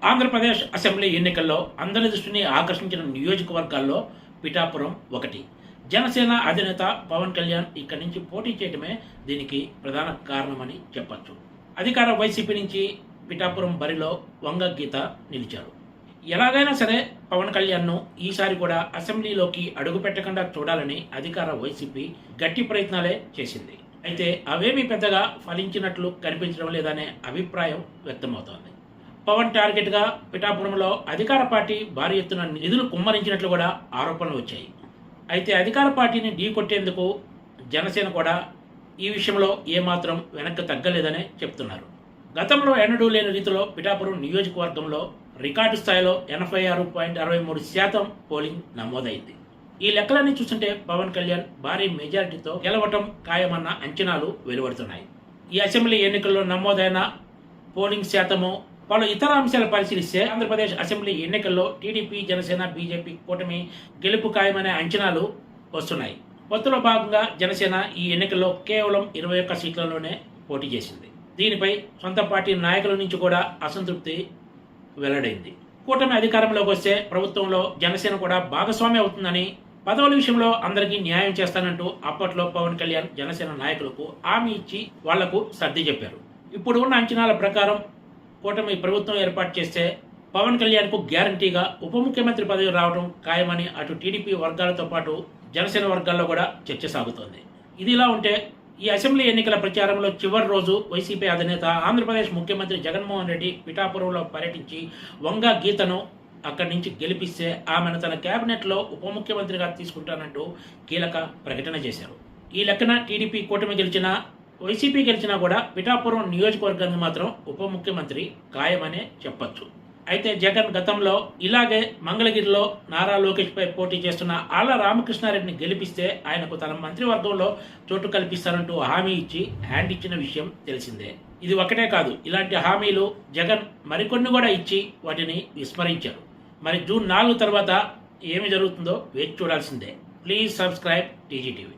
Andhra Pradesh assembly ఎన్నికల్లో అందరి దృష్టిని ఆకర్షించిన నియోజకవర్గాల్లో పిఠాపురం ఒకటి. జనసేన అధినేత పవన్ కళ్యాణ్ ఇక్కడి నుంచి పోటీ చేయడమే దీనికి ప్రధాన కారణమని చెప్పొచ్చు. అధికార వైసీపీ నుంచి పిఠాపురం బరిలో వంగ గీత నిలిచారు. ఎలాగైనా సరే పవన్ కళ్యాణ్ను ఈసారి కూడా అసెంబ్లీలోకి అడుగుపెట్టకుండా చూడాలని అధికార వైసీపీ గట్టి ప్రయత్నాలే చేసింది. అయితే అవేమీ పెద్దగా ఫలించినట్లు కనిపించడం లేదనే అభిప్రాయం వ్యక్తమవుతోంది. పవన్ టార్గెట్గా పిఠాపురంలో అధికార పార్టీ భారీ ఎత్తున నిధులు కుమ్మరించినట్లు కూడా ఆరోపణలు వచ్చాయి. అయితే అధికార పార్టీని ఢీకొట్టేందుకు జనసేన కూడా ఈ విషయంలో ఏమాత్రం వెనక్కి తగ్గలేదనే చెప్తున్నారు. గతంలో ఎన్నడూ లేని రీతిలో పిఠాపురం నియోజకవర్గంలో రికార్డు స్థాయిలో 86.63% పోలింగ్ నమోదైంది. ఈ లెక్కలన్నీ చూస్తుంటే పవన్ కళ్యాణ్ భారీ మెజారిటీతో గెలవటం ఖాయమన్న అంచనాలు వెలువడుతున్నాయి. ఈ అసెంబ్లీ ఎన్నికల్లో నమోదైన పోలింగ్ శాతము పలు ఇతర అంశాలు పరిశీలిస్తే ఆంధ్రప్రదేశ్ అసెంబ్లీ ఎన్నికల్లో టీడీపీ, జనసేన, బీజేపీ కూటమి గెలుపు ఖాయమనే అంచనాలు వస్తున్నాయి. పొత్తులో భాగంగా జనసేన ఈ ఎన్నికల్లో కేవలం 21 సీట్లలోనే పోటీ చేసింది. దీనిపై సొంత పార్టీ నాయకుల నుంచి కూడా అసంతృప్తి వెల్లడైంది. కూటమి అధికారంలోకి వస్తే ప్రభుత్వంలో జనసేన కూడా భాగస్వామి అవుతుందని, పదవుల విషయంలో అందరికీ న్యాయం చేస్తానంటూ అప్పట్లో పవన్ కళ్యాణ్ జనసేన నాయకులకు హామీ ఇచ్చి వాళ్లకు సర్ది చెప్పారు. ఇప్పుడు ఉన్న అంచనాల ప్రకారం కూటమి ప్రభుత్వం ఏర్పాటు చేస్తే పవన్ కళ్యాణ్కు గ్యారంటీగా ఉప ముఖ్యమంత్రి పదవి రావడం ఖాయమని అటు టీడీపీ వర్గాలతో పాటు జనసేన వర్గాల్లో కూడా చర్చ సాగుతోంది. ఇదిలా ఉంటే ఈ అసెంబ్లీ ఎన్నికల ప్రచారంలో చివరి రోజు వైసీపీ అధినేత ఆంధ్రప్రదేశ్ ముఖ్యమంత్రి జగన్మోహన్ రెడ్డి పిఠాపురంలో పర్యటించి వంగ గీతను అక్కడి నుంచి గెలిపిస్తే ఆమెను తన కేబినెట్లో ఉప ముఖ్యమంత్రిగా తీసుకుంటానంటూ కీలక ప్రకటన చేశారు. ఈ లెక్కన టీడీపీ కూటమి గెలిచినా వైసీపీ గెలిచినా కూడా పిఠాపురం నియోజకవర్గానికి మాత్రం ఉప ముఖ్యమంత్రి ఖాయమనే చెప్పొచ్చు. అయితే జగన్ గతంలో ఇలాగే మంగళగిరిలో నారా లోకేష్ పై పోటీ చేస్తున్న ఆళ్ల రామకృష్ణారెడ్డిని గెలిపిస్తే ఆయనకు తన మంత్రివర్గంలో చోటు కల్పిస్తారంటూ హామీ ఇచ్చి హ్యాండ్ ఇచ్చిన విషయం తెలిసిందే. ఇది ఒకటే కాదు, ఇలాంటి హామీలు జగన్ మరికొన్ని కూడా ఇచ్చి వాటిని విస్మరించారు. మరి జూన్ 4 తర్వాత ఏమి జరుగుతుందో వేచి చూడాల్సిందే. Please subscribe TGTV.